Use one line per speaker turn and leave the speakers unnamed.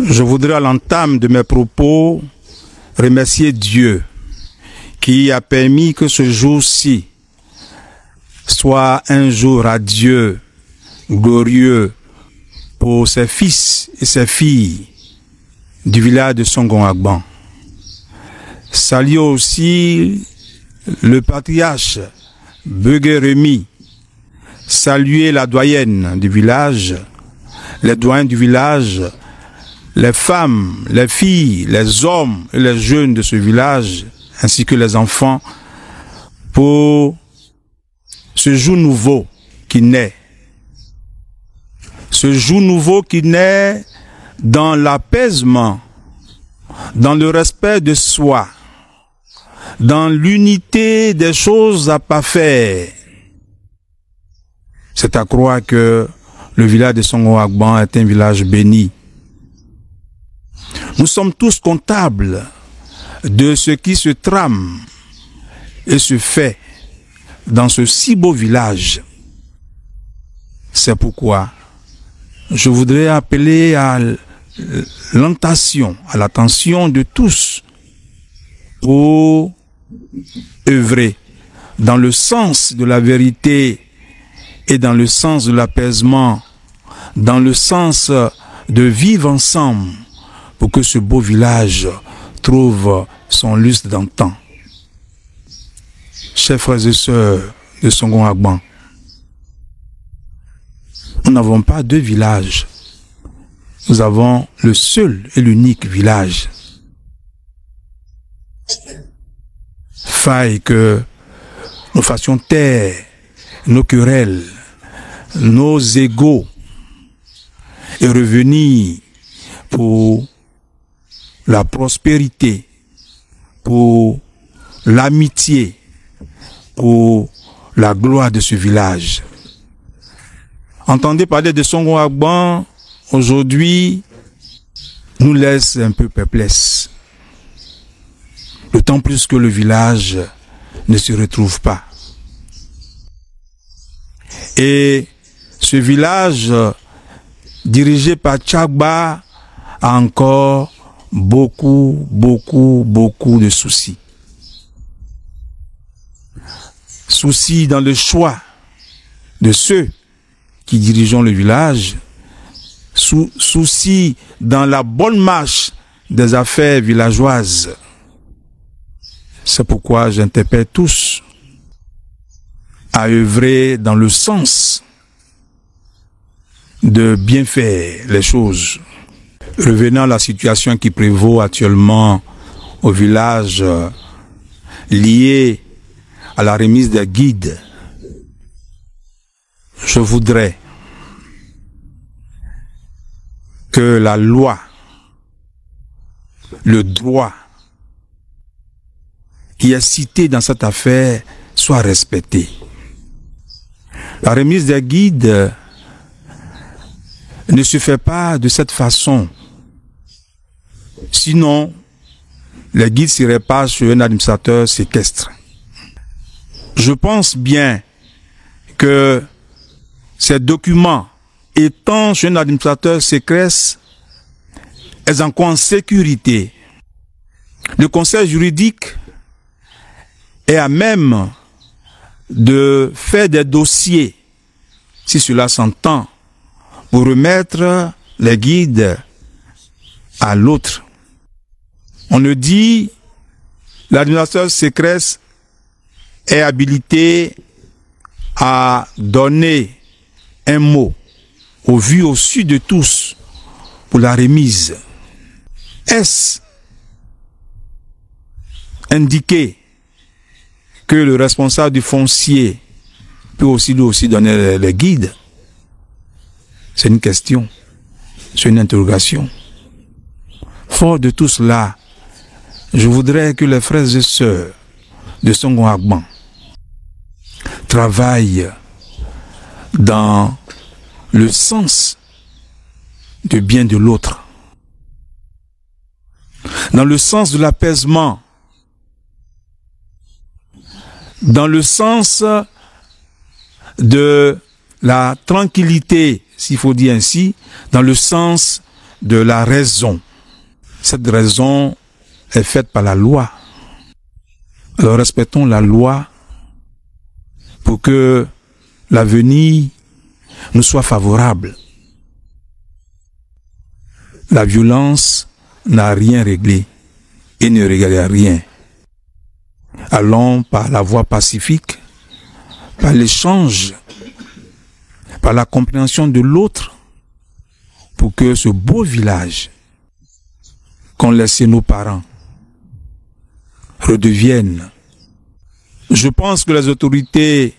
Je voudrais à l'entame de mes propos remercier Dieu qui a permis que ce jour-ci soit un jour radieux, glorieux pour ses fils et ses filles du village de Songon-Agban. Saluons aussi le patriarche Begué Rémy, saluer la doyenne du village, les doyens du village, les femmes, les filles, les hommes et les jeunes de ce village, ainsi que les enfants, pour ce jour nouveau qui naît. Ce jour nouveau qui naît dans l'apaisement, dans le respect de soi, dans l'unité des choses à pas faire. C'est à croire que le village de Songon-Agban est un village béni. Nous sommes tous comptables de ce qui se trame et se fait dans ce si beau village. C'est pourquoi je voudrais appeler à l'attention de tous pour œuvrer dans le sens de la vérité et dans le sens de l'apaisement, dans le sens de vivre ensemble pour que ce beau village trouve son lustre d'antan. Chers frères et sœurs de Songon-Agban, nous n'avons pas deux villages. Nous avons le seul et l'unique village. Faille que nous fassions taire nos querelles, nos égaux et revenir pour la prospérité, pour l'amitié, pour la gloire de ce village. Entendez parler de Songon-Agban aujourd'hui nous laisse un peu perplexes. D'autant plus que le village ne se retrouve pas. Et ce village dirigé par Tchagba a encore beaucoup de soucis. Soucis dans le choix de ceux qui dirigent le village, soucis dans la bonne marche des affaires villageoises. C'est pourquoi j'interpelle tous à œuvrer dans le sens de bien faire les choses. Revenant à la situation qui prévaut actuellement au village lié à la remise des guides, je voudrais que la loi, le droit qui est cité dans cette affaire soit respecté. La remise des guides ne se fait pas de cette façon. Sinon, les guides seraient pas sur un administrateur séquestre. Je pense bien que ces documents étant sur un administrateur séquestre est encore en sécurité. Le conseil juridique est à même de faire des dossiers, si cela s'entend, pour remettre les guides à l'autre. On le dit, l'administrateur séquestre est habilité à donner un mot au vu au su de tous pour la remise. Est-ce indiqué que le responsable du foncier peut aussi lui aussi donner les guides? C'est une question, c'est une interrogation. Fort de tout cela, je voudrais que les frères et sœurs de Songon-Agban travaillent dans le sens du bien de l'autre, dans le sens de l'apaisement, dans le sens de la tranquillité, s'il faut dire ainsi, dans le sens de la raison. Cette raison est faite par la loi. Alors respectons la loi pour que l'avenir nous soit favorable. La violence n'a rien réglé et ne réglera rien. Allons par la voie pacifique, par l'échange, par la compréhension de l'autre, pour que ce beau village qu'ont laissé nos parents redevienne. Je pense que les autorités